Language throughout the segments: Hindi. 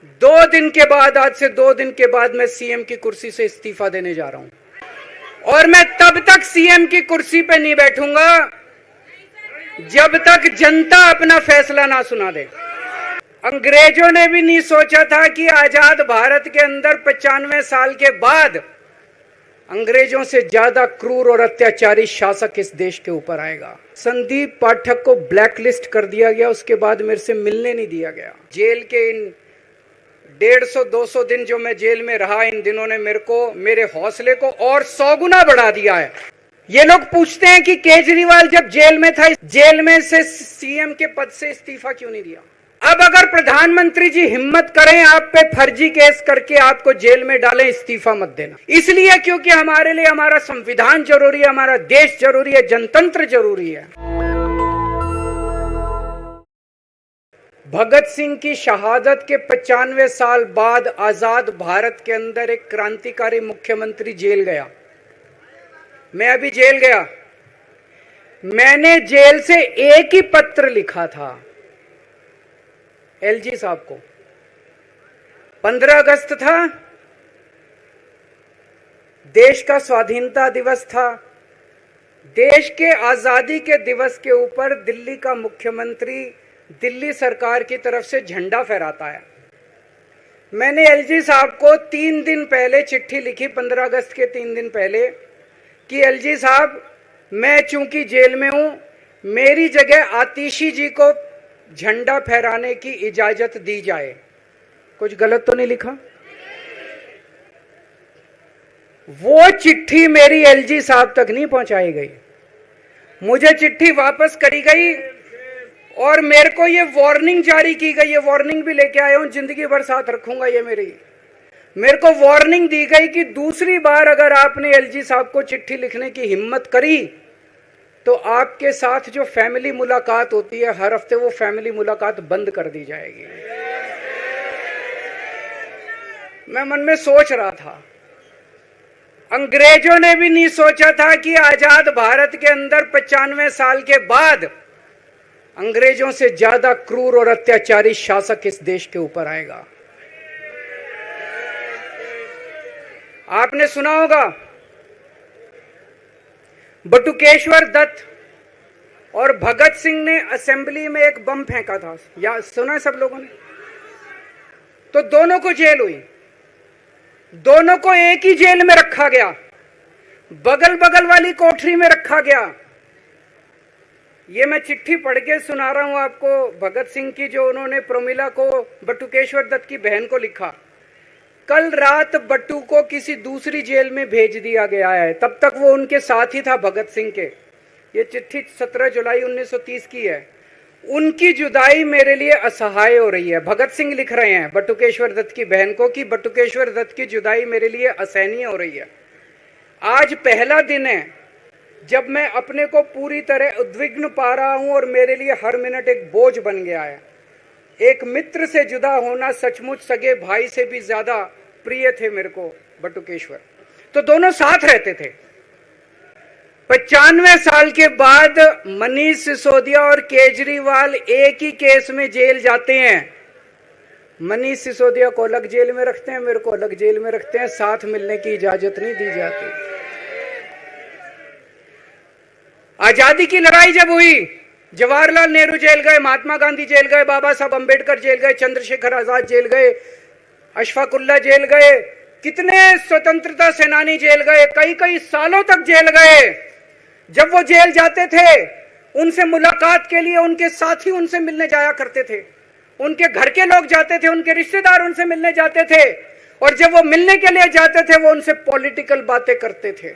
दो दिन के बाद, आज से 2 दिन के बाद मैं सीएम की कुर्सी से इस्तीफा देने जा रहा हूं और मैं तब तक सीएम की कुर्सी पे नहीं बैठूंगा जब तक जनता अपना फैसला ना सुना दे। अंग्रेजों ने भी नहीं सोचा था कि आजाद भारत के अंदर 95 साल के बाद अंग्रेजों से ज्यादा क्रूर और अत्याचारी शासक इस देश के ऊपर आएगा। संदीप पाठक को ब्लैकलिस्ट कर दिया गया, उसके बाद मेरे से मिलने नहीं दिया गया। जेल के इन 150-200 दिन जो मैं जेल में रहा, इन दिनों ने मेरे हौसले को और 100 गुना बढ़ा दिया है। ये लोग पूछते हैं कि केजरीवाल जब जेल में था, जेल में से सीएम के पद से इस्तीफा क्यों नहीं दिया। अब अगर प्रधानमंत्री जी हिम्मत करें आप पे फर्जी केस करके आपको जेल में डालें, इस्तीफा मत देना। इसलिए क्योंकि हमारे लिए हमारा संविधान जरूरी है, हमारा देश जरूरी है, जनतंत्र जरूरी है। भगत सिंह की शहादत के 95 साल बाद आजाद भारत के अंदर एक क्रांतिकारी मुख्यमंत्री जेल गया। मैं अभी जेल गया, मैंने जेल से एक ही पत्र लिखा था एलजी साहब को। 15 अगस्त था, देश का स्वाधीनता दिवस था। देश के आजादी के दिवस के ऊपर दिल्ली का मुख्यमंत्री दिल्ली सरकार की तरफ से झंडा फहराता है। मैंने एलजी साहब को 3 दिन पहले चिट्ठी लिखी, 15 अगस्त के 3 दिन पहले, कि एलजी साहब मैं चूंकि जेल में हूं, मेरी जगह आतिशी जी को झंडा फहराने की इजाजत दी जाए। कुछ गलत तो नहीं लिखा? वो चिट्ठी मेरी एलजी साहब तक नहीं पहुंचाई गई, मुझे चिट्ठी वापस करी गई और मेरे को ये वार्निंग जारी की गई। ये वार्निंग भी लेके आया हूं, जिंदगी भर साथ रखूंगा ये मेरे को वार्निंग दी गई कि दूसरी बार अगर आपने एलजी साहब को चिट्ठी लिखने की हिम्मत करी तो आपके साथ जो फैमिली मुलाकात होती है हर हफ्ते, वो फैमिली मुलाकात बंद कर दी जाएगी। मैं मन में सोच रहा था, अंग्रेजों ने भी नहीं सोचा था कि आजाद भारत के अंदर 95 साल के बाद अंग्रेजों से ज्यादा क्रूर और अत्याचारी शासक इस देश के ऊपर आएगा। आपने सुना होगा बटुकेश्वर दत्त और भगत सिंह ने असेंबली में एक बम फेंका था, या सुना है सब लोगों ने? तो दोनों को जेल हुई, दोनों को एक ही जेल में रखा गया, बगल बगल वाली कोठरी में रखा गया। ये मैं चिट्ठी पढ़ के सुना रहा हूं आपको, भगत सिंह की, जो उन्होंने प्रोमिला को, बटुकेश्वर दत्त की बहन को लिखा। कल रात बट्टू को किसी दूसरी जेल में भेज दिया गया है, तब तक वो उनके साथ ही था भगत सिंह के। ये चिट्ठी 17 जुलाई 1930 की है। उनकी जुदाई मेरे लिए असहाय हो रही है। भगत सिंह लिख रहे हैं बटुकेश्वर दत्त की बहन को कि बटुकेश्वर दत्त की जुदाई मेरे लिए असहनीय हो रही है। आज पहला दिन है जब मैं अपने को पूरी तरह उद्विग्न पा रहा हूं और मेरे लिए हर मिनट एक बोझ बन गया है। एक मित्र से जुदा होना सचमुच सगे भाई से भी ज्यादा प्रिय थे मेरे को बटुकेश्वर। तो दोनों साथ रहते थे। 95 साल के बाद मनीष सिसोदिया और केजरीवाल एक ही केस में जेल जाते हैं। मनीष सिसोदिया को अलग जेल में रखते हैं, मेरे को अलग जेल में रखते हैं, साथ मिलने की इजाजत नहीं दी जाती। आजादी की लड़ाई जब हुई, जवाहरलाल नेहरू जेल गए, महात्मा गांधी जेल गए, बाबा साहब अंबेडकर जेल गए, चंद्रशेखर आजाद जेल गए, अशफाकुल्ला जेल गए, कितने स्वतंत्रता सेनानी जेल गए, कई कई सालों तक जेल गए। जब वो जेल जाते थे, उनसे मुलाकात के लिए उनके साथी उनसे मिलने जाया करते थे, उनके घर के लोग जाते थे, उनके रिश्तेदार उनसे मिलने जाते थे, और जब वो मिलने के लिए जाते थे वो उनसे पॉलिटिकल बातें करते थे।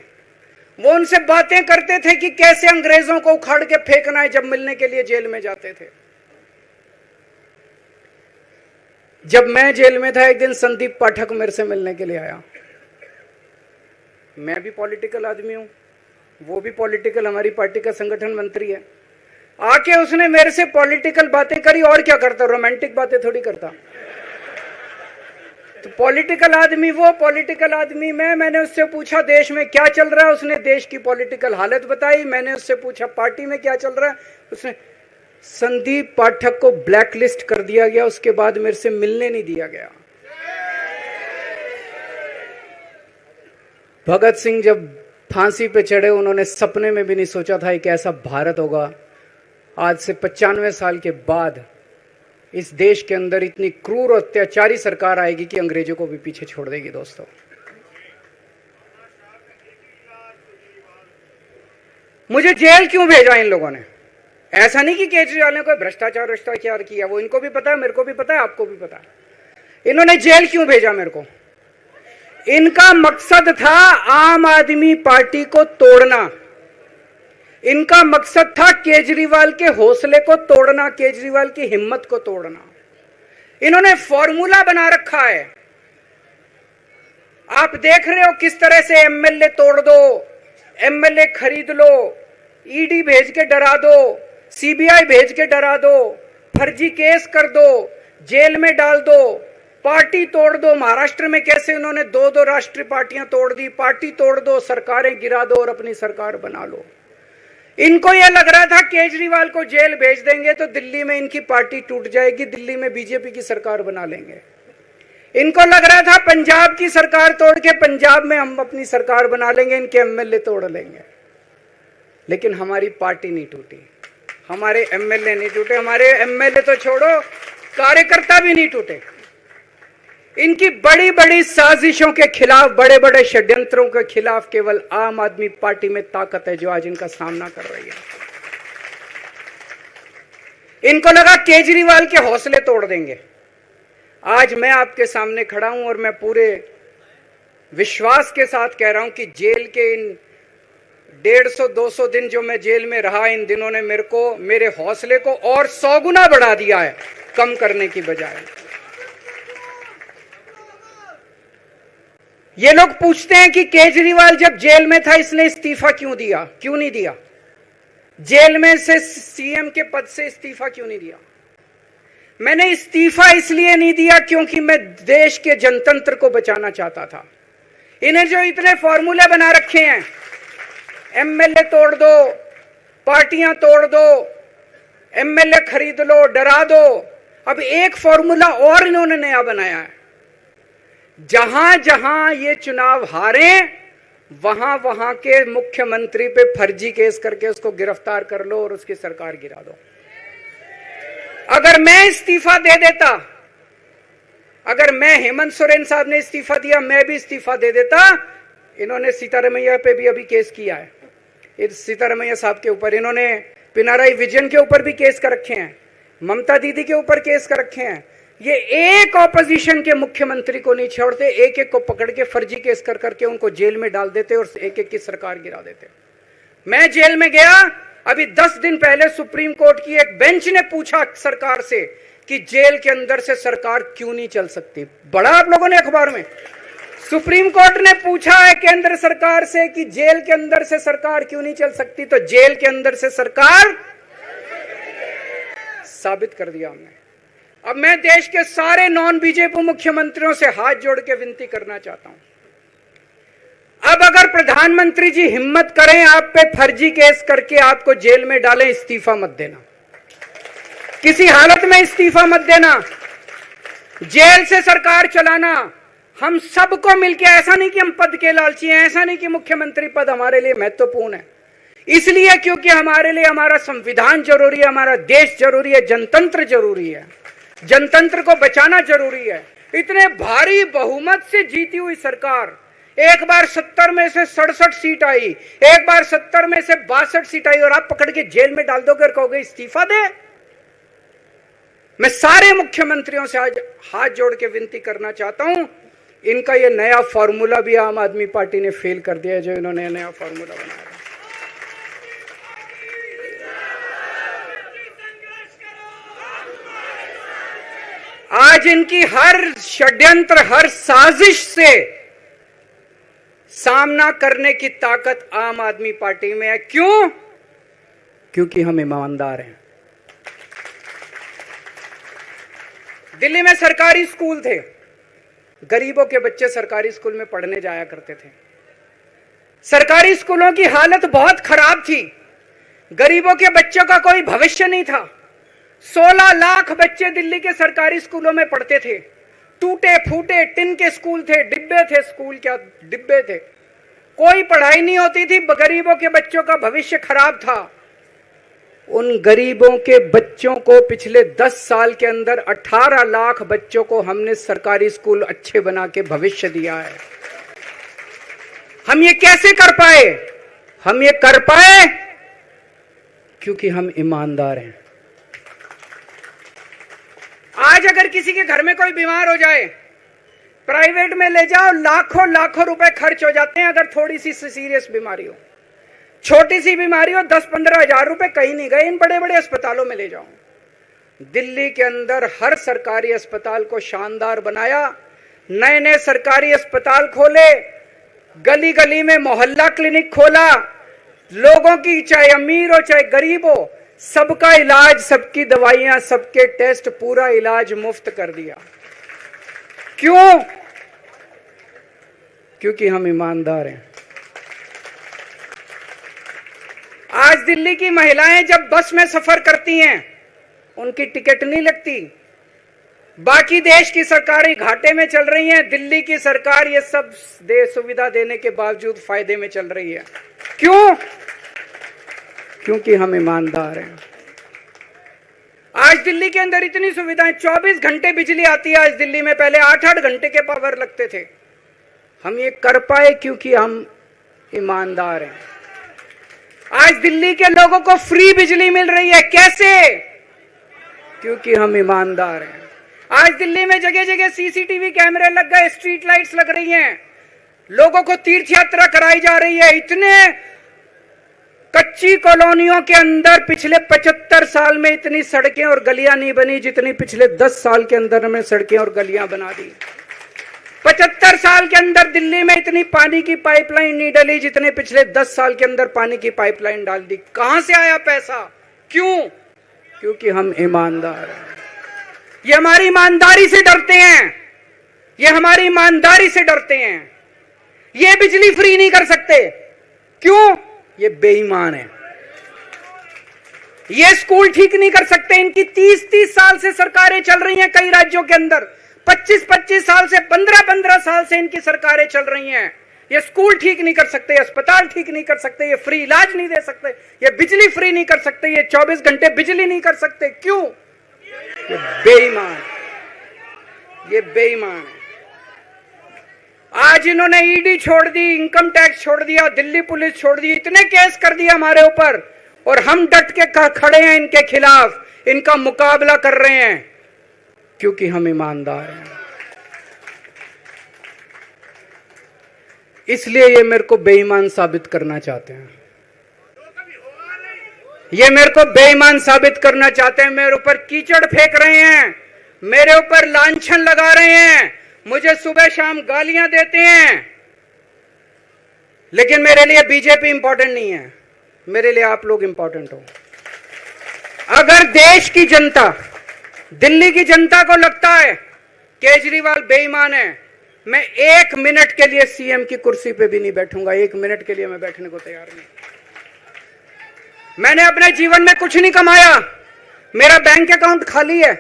वो उनसे बातें करते थे कि कैसे अंग्रेजों को उखाड़ के फेंकना है, जब मिलने के लिए जेल में जाते थे। जब मैं जेल में था, एक दिन संदीप पाठक मेरे से मिलने के लिए आया। मैं भी पॉलिटिकल आदमी हूं, वो भी पॉलिटिकल, हमारी पार्टी का संगठन मंत्री है। आके उसने मेरे से पॉलिटिकल बातें करी, और क्या करता, रोमांटिक बातें थोड़ी करता। तो पॉलिटिकल आदमी वो, पॉलिटिकल आदमी मैंने उससे पूछा देश में क्या चल रहा है, उसने देश की पॉलिटिकल हालत बताई। मैंने उससे पूछा पार्टी में क्या चल रहा है, उसने संदीप पाठक को ब्लैकलिस्ट कर दिया गया, उसके बाद मेरे से मिलने नहीं दिया गया। भगत सिंह जब फांसी पे चढ़े, उन्होंने सपने में भी नहीं सोचा था कि ऐसा भारत होगा। आज से 95 साल के बाद इस देश के अंदर इतनी क्रूर और अत्याचारी सरकार आएगी कि अंग्रेजों को भी पीछे छोड़ देगी। दोस्तों, मुझे जेल क्यों भेजा इन लोगों ने? ऐसा नहीं कि केजरीवाल ने कोई भ्रष्टाचार किया, वो इनको भी पता है, मेरे को भी पता है, आपको भी पता है। इन्होंने जेल क्यों भेजा मेरे को? इनका मकसद था आम आदमी पार्टी को तोड़ना। इनका मकसद था केजरीवाल के हौसले को तोड़ना, केजरीवाल की हिम्मत को तोड़ना। इन्होंने फॉर्मूला बना रखा है। आप देख रहे हो किस तरह से एमएलए तोड़ दो, एमएलए खरीद लो, ईडी भेज के डरा दो, सीबीआई भेज के डरा दो, फर्जी केस कर दो, जेल में डाल दो, पार्टी तोड़ दो। महाराष्ट्र में कैसे उन्होंने 2-2 राष्ट्रीय पार्टियां तोड़ दी। पार्टी तोड़ दो, सरकारें गिरा दो और अपनी सरकार बना लो। इनको यह लग रहा था केजरीवाल को जेल भेज देंगे तो दिल्ली में इनकी पार्टी टूट जाएगी, दिल्ली में बीजेपी की सरकार बना लेंगे। इनको लग रहा था पंजाब की सरकार तोड़ के पंजाब में हम अपनी सरकार बना लेंगे, इनके एमएलए तोड़ लेंगे। लेकिन हमारी पार्टी नहीं टूटी, हमारे एमएलए नहीं टूटे, हमारे एमएलए तो छोड़ो, कार्यकर्ता भी नहीं टूटे। इनकी बड़ी बड़ी साजिशों के खिलाफ, बड़े बड़े षड्यंत्रों के खिलाफ केवल आम आदमी पार्टी में ताकत है जो आज इनका सामना कर रही है। इनको लगा केजरीवाल के हौसले तोड़ देंगे। आज मैं आपके सामने खड़ा हूं और मैं पूरे विश्वास के साथ कह रहा हूं कि जेल के इन 150-200 दिन जो मैं जेल में रहा, इन दिनों ने मेरे हौसले को और 100 गुना बढ़ा दिया है, कम करने की बजाय। ये लोग पूछते हैं कि केजरीवाल जब जेल में था इसने इस्तीफा क्यों दिया, क्यों नहीं दिया? जेल में से सीएम के पद से इस्तीफा क्यों नहीं दिया? मैंने इस्तीफा इसलिए नहीं दिया क्योंकि मैं देश के जनतंत्र को बचाना चाहता था। इन्हें जो इतने फॉर्मूले बना रखे हैं, एमएलए तोड़ दो, पार्टियां तोड़ दो, एमएलए खरीद लो, डरा दो। अब एक फॉर्मूला और इन्होंने नया बनाया है। जहां जहां ये चुनाव हारे, वहां वहां के मुख्यमंत्री पे फर्जी केस करके उसको गिरफ्तार कर लो और उसकी सरकार गिरा दो। अगर मैं इस्तीफा दे देता, अगर मैं हेमंत सोरेन साहब ने इस्तीफा दिया, मैं भी इस्तीफा दे देता। इन्होंने सीतारमैया पे भी अभी केस किया है, सीतारमैया साहब के ऊपर। इन्होंने पिनाराई विजयन के ऊपर भी केस कर रखे हैं, ममता दीदी के ऊपर केस कर रखे हैं। ये एक ऑपोजिशन के मुख्यमंत्री को नहीं छोड़ते, एक एक को पकड़ के फर्जी केस कर करके उनको जेल में डाल देते और एक एक की सरकार गिरा देते। मैं जेल में गया, अभी 10 दिन पहले सुप्रीम कोर्ट की एक बेंच ने पूछा सरकार से कि जेल के अंदर से सरकार क्यों नहीं चल सकती। बड़ा आप लोगों ने अखबार में, सुप्रीम कोर्ट ने पूछा है केंद्र सरकार से कि जेल के अंदर से सरकार क्यों नहीं चल सकती, तो जेल के अंदर से सरकार साबित कर दिया हमने। अब मैं देश के सारे नॉन बीजेपी मुख्यमंत्रियों से हाथ जोड़ के विनती करना चाहता हूं, अब अगर प्रधानमंत्री जी हिम्मत करें आप पे फर्जी केस करके आपको जेल में डालें, इस्तीफा मत देना, किसी हालत में इस्तीफा मत देना। जेल से सरकार चलाना हम सबको मिलकर, ऐसा नहीं कि हम पद के लालची हैं, ऐसा नहीं कि मुख्यमंत्री पद हमारे लिए महत्वपूर्ण है, इसलिए क्योंकि हमारे लिए हमारा संविधान जरूरी है, हमारा देश जरूरी है, जनतंत्र जरूरी है, जनतंत्र को बचाना जरूरी है। इतने भारी बहुमत से जीती हुई सरकार, एक बार 70 में से 67 सीट आई, एक बार 70 में से 62 सीट आई, और आप पकड़ के जेल में डाल दोगे और कहोगे इस्तीफा दे। मैं सारे मुख्यमंत्रियों से आज हाथ जोड़ के विनती करना चाहता हूं, इनका ये नया फॉर्मूला भी आम आदमी पार्टी ने फेल कर दिया है, जो इन्होंने नया फॉर्मूला बनाया। आज इनकी हर षड्यंत्र, हर साजिश से सामना करने की ताकत आम आदमी पार्टी में है। क्यों? क्योंकि हम ईमानदार हैं। दिल्ली में सरकारी स्कूल थे, गरीबों के बच्चे सरकारी स्कूल में पढ़ने जाया करते थे। सरकारी स्कूलों की हालत बहुत खराब थी, गरीबों के बच्चों का कोई भविष्य नहीं था। 16 लाख बच्चे दिल्ली के सरकारी स्कूलों में पढ़ते थे। टूटे फूटे टिन के स्कूल थे, डिब्बे थे, स्कूल क्या डिब्बे थे, कोई पढ़ाई नहीं होती थी, गरीबों के बच्चों का भविष्य खराब था। उन गरीबों के बच्चों को पिछले 10 साल के अंदर 18 लाख बच्चों को हमने सरकारी स्कूल अच्छे बना के भविष्य दिया है। हम ये कैसे कर पाए? हम ये कर पाए क्योंकि हम ईमानदार हैं। आज अगर किसी के घर में कोई बीमार हो जाए, प्राइवेट में ले जाओ, लाखों लाखों रुपए खर्च हो जाते हैं। अगर थोड़ी सी सीरियस बीमारी हो, छोटी सी बीमारी हो, 10-15 हजार रुपए कहीं नहीं गए, इन बड़े बड़े अस्पतालों में ले जाओ। दिल्ली के अंदर हर सरकारी अस्पताल को शानदार बनाया, नए नए सरकारी अस्पताल खोले, गली गली में मोहल्ला क्लिनिक खोला, लोगों की चाहे अमीर हो चाहे गरीब हो, सबका इलाज, सबकी दवाइयां, सबके टेस्ट, पूरा इलाज मुफ्त कर दिया। क्यों? क्योंकि हम ईमानदार हैं। आज दिल्ली की महिलाएं जब बस में सफर करती हैं, उनकी टिकट नहीं लगती। बाकी देश की सरकारें घाटे में चल रही हैं, दिल्ली की सरकार ये सब सुविधा देने के बावजूद फायदे में चल रही है। क्यों? क्योंकि हम ईमानदार हैं। आज दिल्ली के अंदर इतनी सुविधाएं, 24 घंटे बिजली आती है आज दिल्ली में, पहले 8-8 घंटे के पावर लगते थे। हम ये कर पाए क्योंकि हम ईमानदार हैं। आज दिल्ली के लोगों को फ्री बिजली मिल रही है, कैसे? क्योंकि हम ईमानदार हैं। आज दिल्ली में जगह जगह सीसीटीवी कैमरे लग गए, स्ट्रीट लाइट्स लग रही हैं, लोगों को तीर्थ यात्रा कराई जा रही है। इतने कच्ची कॉलोनियों के अंदर पिछले 75 साल में इतनी सड़कें और गलियां नहीं बनी जितनी पिछले 10 साल के अंदर हमने सड़कें और गलियां बना दी। 75 साल के अंदर दिल्ली में इतनी पानी की पाइपलाइन नहीं डली जितने पिछले 10 साल के अंदर पानी की पाइपलाइन डाल दी। कहां से आया पैसा? क्यों? क्योंकि हम ईमानदार हैं। ये हमारी ईमानदारी से डरते हैं, ये हमारी ईमानदारी से डरते हैं। ये बिजली फ्री नहीं कर सकते, क्यों? ये बेईमान है। ये स्कूल ठीक नहीं कर सकते, इनकी 30-30 साल से सरकारें चल रही हैं कई राज्यों के अंदर, 25-25 साल से, 15-15 साल से इनकी सरकारें चल रही हैं। ये स्कूल ठीक नहीं कर सकते, अस्पताल ठीक नहीं कर सकते, ये फ्री इलाज नहीं दे सकते, ये बिजली फ्री नहीं कर सकते, ये 24 घंटे बिजली नहीं कर सकते। क्यों? ये बेईमान, ये बेईमान है। आज इन्होंने ईडी छोड़ दी, इनकम टैक्स छोड़ दिया, दिल्ली पुलिस छोड़ दी, इतने केस कर दिया हमारे ऊपर, और हम डट के खड़े हैं इनके खिलाफ, इनका मुकाबला कर रहे हैं क्योंकि हम ईमानदार हैं। इसलिए ये मेरे को बेईमान साबित करना चाहते हैं, ये मेरे को बेईमान साबित करना चाहते हैं। मेरे ऊपर कीचड़ फेंक रहे हैं, मेरे ऊपर लांछन लगा रहे हैं, मुझे सुबह शाम गालियां देते हैं। लेकिन मेरे लिए बीजेपी इंपॉर्टेंट नहीं है, मेरे लिए आप लोग इंपॉर्टेंट हो। अगर देश की जनता, दिल्ली की जनता को लगता है केजरीवाल बेईमान है, मैं 1 मिनट के लिए सीएम की कुर्सी पे भी नहीं बैठूंगा। 1 मिनट के लिए मैं बैठने को तैयार नहीं। मैंने अपने जीवन में कुछ नहीं कमाया, मेरा बैंक अकाउंट खाली है,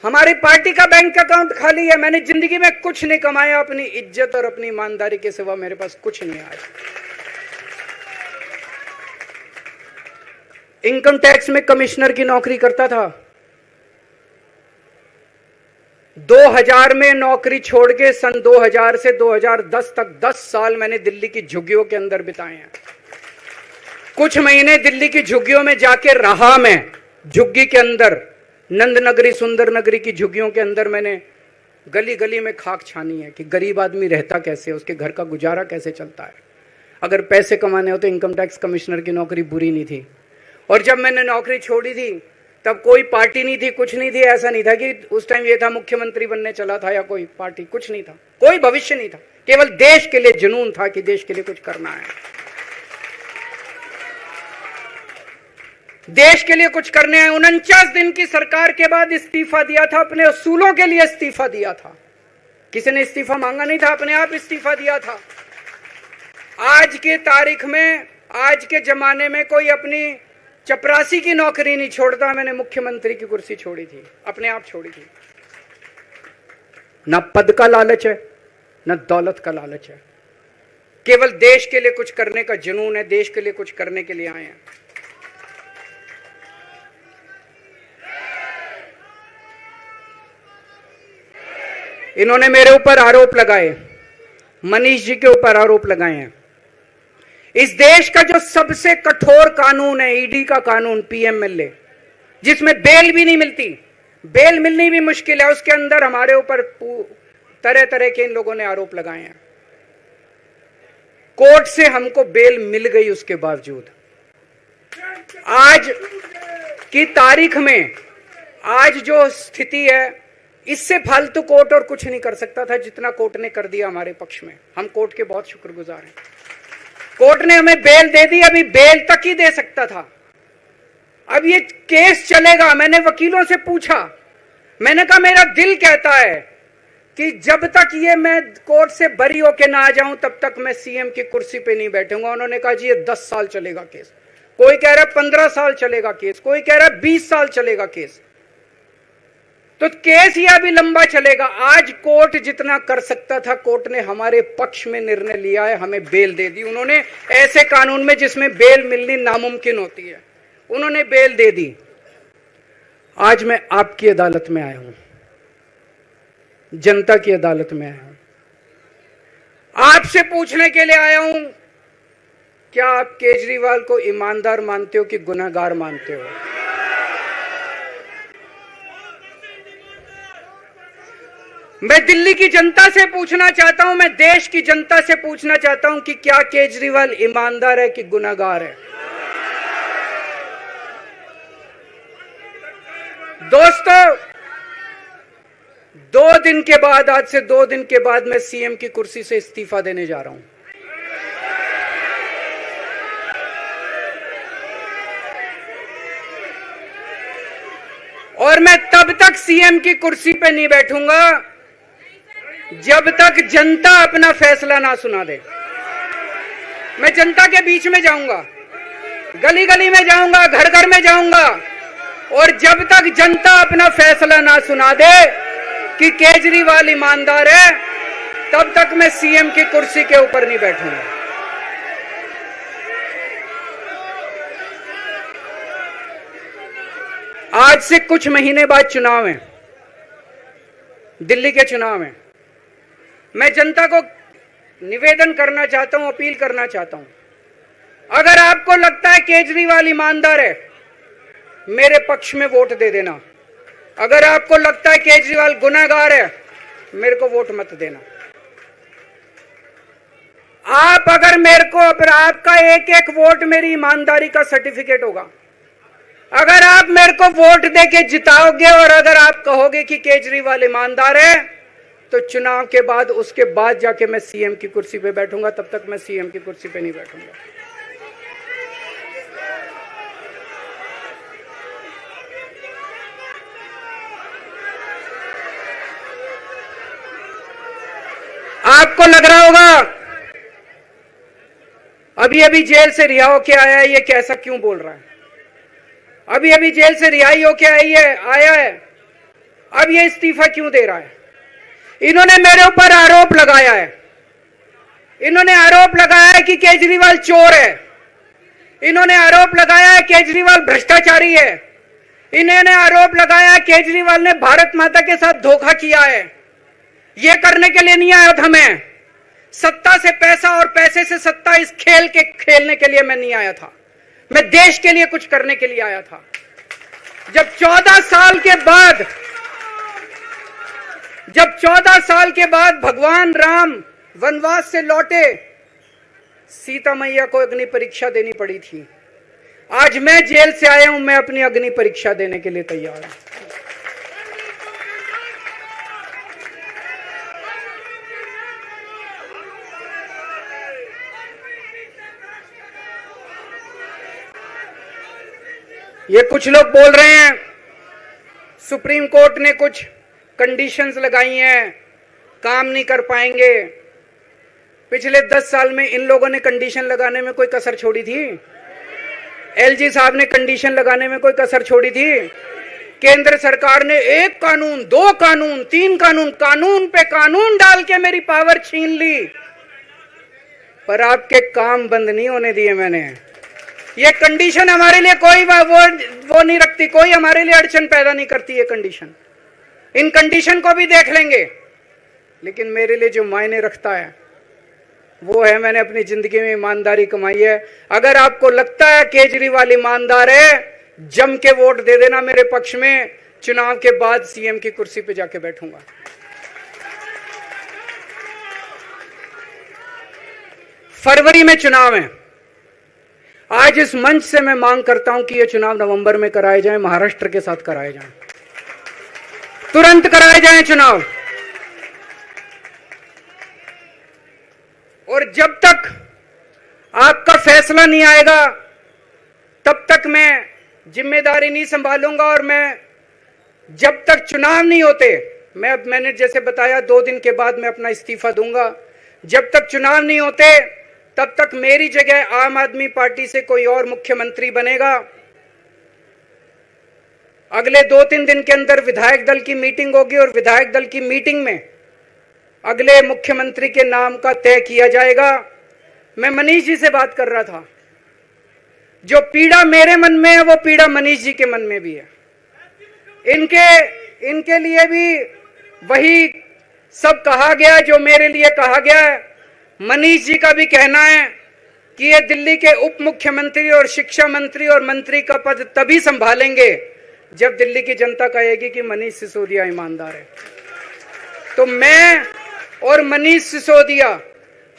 हमारी पार्टी का बैंक अकाउंट खाली है। मैंने जिंदगी में कुछ नहीं कमाया, अपनी इज्जत और अपनी ईमानदारी के सिवा मेरे पास कुछ नहीं आया। इनकम टैक्स में कमिश्नर की नौकरी करता था, 2000 में नौकरी छोड़ के सन 2000 से 2010 तक 10 साल मैंने दिल्ली की झुग्गियों के अंदर बिताए हैं। कुछ महीने दिल्ली की झुग्गियों में जाके रहा मैं, झुग्गी के अंदर, नंद नगरी, सुंदर नगरी की झुग्गियों के अंदर मैंने गली गली में खाक छानी है कि गरीब आदमी रहता कैसे, उसके घर का गुजारा कैसे चलता है। अगर पैसे कमाने हो तो इनकम टैक्स कमिश्नर की नौकरी बुरी नहीं थी। और जब मैंने नौकरी छोड़ी थी तब कोई पार्टी नहीं थी, कुछ नहीं थी। ऐसा नहीं था कि उस टाइम ये था मुख्यमंत्री बनने चला था या कोई पार्टी, कुछ नहीं था, कोई भविष्य नहीं था, केवल देश के लिए जुनून था कि देश के लिए कुछ करना है, देश के लिए कुछ करने हैं। 49 दिन की सरकार के बाद इस्तीफा दिया था, अपने असूलों के लिए इस्तीफा दिया था। किसी ने इस्तीफा मांगा नहीं था, अपने आप इस्तीफा दिया था। आज के तारीख में, आज के जमाने में कोई अपनी चपरासी की नौकरी नहीं छोड़ता, मैंने मुख्यमंत्री की कुर्सी छोड़ी थी, अपने आप छोड़ी थी। ना पद का लालच है, ना दौलत का लालच है, केवल देश के लिए कुछ करने का जुनून है, देश के लिए कुछ करने के लिए आए हैं। इन्होंने मेरे ऊपर आरोप लगाए, मनीष जी के ऊपर आरोप लगाए हैं। इस देश का जो सबसे कठोर कानून है ईडी का कानून, पीएमएलए, जिसमें बेल भी नहीं मिलती, बेल मिलनी भी मुश्किल है, उसके अंदर हमारे ऊपर तरह तरह के इन लोगों ने आरोप लगाए हैं। कोर्ट से हमको बेल मिल गई, उसके बावजूद आज की तारीख में, आज जो स्थिति है, इससे फालतू कोर्ट और कुछ नहीं कर सकता था जितना कोर्ट ने कर दिया हमारे पक्ष में। हम कोर्ट के बहुत शुक्रगुजार हैं। कोर्ट ने हमें बेल दे दी, अभी बेल तक ही दे सकता था। अब ये केस चलेगा। मैंने वकीलों से पूछा, मैंने कहा मेरा दिल कहता है कि जब तक ये मैं कोर्ट से बरी होके ना आ जाऊं तब तक मैं सीएम की कुर्सी पे नहीं बैठूंगा। उन्होंने कहा जी ये 10 साल चलेगा केस, कोई कह रहा है 15 साल चलेगा केस, कोई कह रहा है 20 साल चलेगा केस। तो केस ये अभी लंबा चलेगा। आज कोर्ट जितना कर सकता था, कोर्ट ने हमारे पक्ष में निर्णय लिया है, हमें बेल दे दी। उन्होंने ऐसे कानून में जिसमें बेल मिलनी नामुमकिन होती है, उन्होंने बेल दे दी। आज मैं आपकी अदालत में आया हूं, जनता की अदालत में आया हूं, आपसे पूछने के लिए आया हूं, क्या आप केजरीवाल को ईमानदार मानते हो कि गुनहगार मानते हो? मैं दिल्ली की जनता से पूछना चाहता हूं, मैं देश की जनता से पूछना चाहता हूं कि क्या केजरीवाल ईमानदार है कि गुनहगार है? दोस्तों, 2 दिन के बाद, आज से 2 दिन के बाद मैं सीएम की कुर्सी से इस्तीफा देने जा रहा हूं। और मैं तब तक सीएम की कुर्सी पे नहीं बैठूंगा जब तक जनता अपना फैसला ना सुना दे। मैं जनता के बीच में जाऊंगा, गली गली में जाऊंगा, घर घर में जाऊंगा, और जब तक जनता अपना फैसला ना सुना दे कि केजरीवाल ईमानदार है, तब तक मैं सीएम की कुर्सी के ऊपर नहीं बैठूंगा। आज से कुछ महीने बाद चुनाव है, दिल्ली के चुनाव है। मैं जनता को निवेदन करना चाहता हूं, अपील करना चाहता हूं, अगर आपको लगता है केजरीवाल ईमानदार है, मेरे पक्ष में वोट दे देना। अगर आपको लगता है केजरीवाल गुनहगार है, मेरे को वोट मत देना। आप अगर मेरे को, आपका एक एक वोट मेरी ईमानदारी का सर्टिफिकेट होगा। अगर आप मेरे को वोट देके जिताओगे और अगर आप कहोगे कि केजरीवाल ईमानदार है, तो चुनाव के बाद, उसके बाद जाके मैं सीएम की कुर्सी पे बैठूंगा। तब तक मैं सीएम की कुर्सी पे नहीं बैठूंगा। आपको लग रहा होगा अभी अभी जेल से रिहा होके आया है, ये कैसा क्यों बोल रहा है? अभी अभी जेल से रिहाई होके आया है, अब ये इस्तीफा क्यों दे रहा है? इन्होंने मेरे ऊपर आरोप लगाया है, इन्होंने आरोप लगाया है कि केजरीवाल चोर है, इन्होंने आरोप लगाया है केजरीवाल भ्रष्टाचारी है, इन्होंने आरोप लगाया है केजरीवाल ने भारत माता के साथ धोखा किया है। ये करने के लिए नहीं आया था मैं, सत्ता से पैसा और पैसे से सत्ता, इस खेल के खेलने के लिए मैं नहीं आया था। मैं देश के लिए कुछ करने के लिए आया था। जब 14 साल के बाद भगवान राम वनवास से लौटे, सीता मैया को अग्नि परीक्षा देनी पड़ी थी। आज मैं जेल से आया हूं, मैं अपनी अग्नि परीक्षा देने के लिए तैयार हूं। ये कुछ लोग बोल रहे हैं सुप्रीम कोर्ट ने कुछ कंडीशंस लगाई हैं, काम नहीं कर पाएंगे। पिछले 10 साल में इन लोगों ने कंडीशन लगाने में कोई कसर छोड़ी थी? एलजी साहब ने कंडीशन लगाने में कोई कसर छोड़ी थी? केंद्र सरकार ने एक कानून, दो कानून, तीन कानून, कानून पे कानून डाल के मेरी पावर छीन ली, पर आपके काम बंद नहीं होने दिए मैंने। ये कंडीशन हमारे लिए कोई वो नहीं रखती, कोई हमारे लिए अड़चन पैदा नहीं करती ये कंडीशन। इन कंडीशन को भी देख लेंगे, लेकिन मेरे लिए जो मायने रखता है वो है मैंने अपनी जिंदगी में ईमानदारी कमाई है। अगर आपको लगता है केजरीवाल ईमानदार है, जम के वोट दे देना मेरे पक्ष में। चुनाव के बाद सीएम की कुर्सी पे जाके बैठूंगा। फरवरी में चुनाव है। आज इस मंच से मैं मांग करता हूं कि ये चुनाव नवंबर में कराए जाएं, महाराष्ट्र के साथ कराए जाएं, तुरंत कराए जाएं चुनाव। और जब तक आपका फैसला नहीं आएगा तब तक मैं जिम्मेदारी नहीं संभालूंगा। और मैं जब तक चुनाव नहीं होते, मैंने जैसे बताया 2 दिन के बाद मैं अपना इस्तीफा दूंगा। जब तक चुनाव नहीं होते तब तक मेरी जगह आम आदमी पार्टी से कोई और मुख्यमंत्री बनेगा। अगले 2-3 दिन के अंदर विधायक दल की मीटिंग होगी और विधायक दल की मीटिंग में अगले मुख्यमंत्री के नाम का तय किया जाएगा। मैं मनीष जी से बात कर रहा था, जो पीड़ा मेरे मन में है वो पीड़ा मनीष जी के मन में भी है। इनके लिए भी वही सब कहा गया जो मेरे लिए कहा गया है। मनीष जी का भी कहना है कि ये दिल्ली के उप मुख्यमंत्री और शिक्षा मंत्री और मंत्री का पद तभी संभालेंगे जब दिल्ली की जनता कहेगी कि मनीष सिसोदिया ईमानदार है। तो मैं और मनीष सिसोदिया,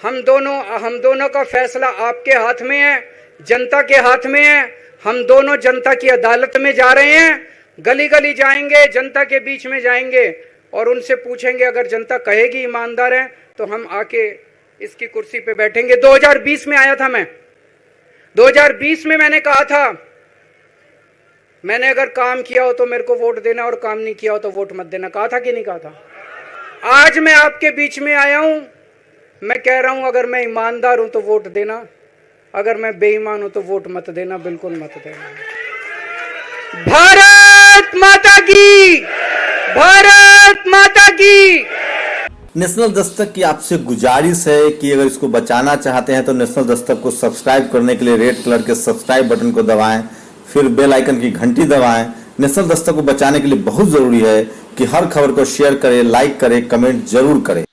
हम दोनों का फैसला आपके हाथ में है, जनता के हाथ में है। हम दोनों जनता की अदालत में जा रहे हैं, गली गली जाएंगे, जनता के बीच में जाएंगे और उनसे पूछेंगे, अगर जनता कहेगी ईमानदार है तो हम आके इसकी कुर्सी पे बैठेंगे। 2020 में आया था मैं, 2020 में मैंने कहा था, मैंने अगर काम किया हो तो मेरे को वोट देना और काम नहीं किया हो तो वोट मत देना। कहा था कि नहीं कहा था? आज मैं आपके बीच में आया हूं, मैं कह रहा हूं अगर मैं ईमानदार हूं तो वोट देना, अगर मैं बेईमान हूं तो वोट मत देना, बिल्कुल मत देना। भारत माता की, भारत माता की। नेशनल दस्तक की आपसे गुजारिश है कि अगर इसको बचाना चाहते हैं तो नेशनल दस्तक को सब्सक्राइब करने के लिए रेड कलर के सब्सक्राइब बटन को दबाएं, फिर बेल आइकन की घंटी दबाएं। नेशनल दस्तक को बचाने के लिए बहुत जरूरी है कि हर खबर को शेयर करें, लाइक करें, कमेंट जरूर करें।